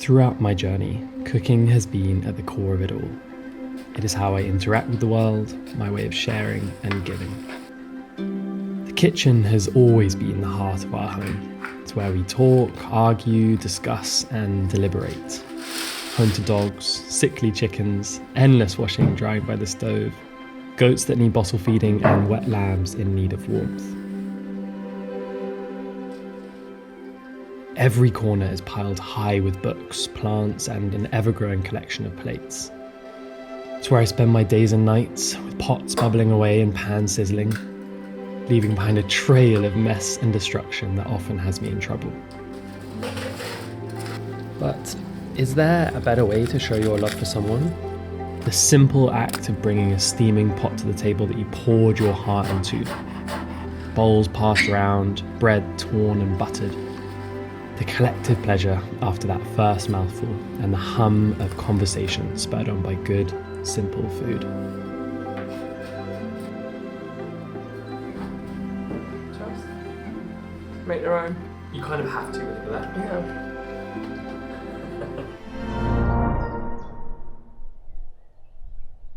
Throughout my journey, cooking has been at the core of it all. It is how I interact with the world, my way of sharing and giving. The kitchen has always been the heart of our home. It's where we talk, argue, discuss and deliberate. Home to dogs, sickly chickens, endless washing and drying by the stove, goats that need bottle feeding and wet lambs in need of warmth. Every corner is piled high with books, plants, and an ever-growing collection of plates. It's where I spend my days and nights, with pots bubbling away and pans sizzling, leaving behind a trail of mess and destruction that often has me in trouble. But is there a better way to show your love for someone? The simple act of bringing a steaming pot to the table that you poured your heart into. Bowls passed around, bread torn and buttered. The collective pleasure after that first mouthful and the hum of conversation spurred on by good, simple food. Just make their own. You kind of have to with that. Yeah.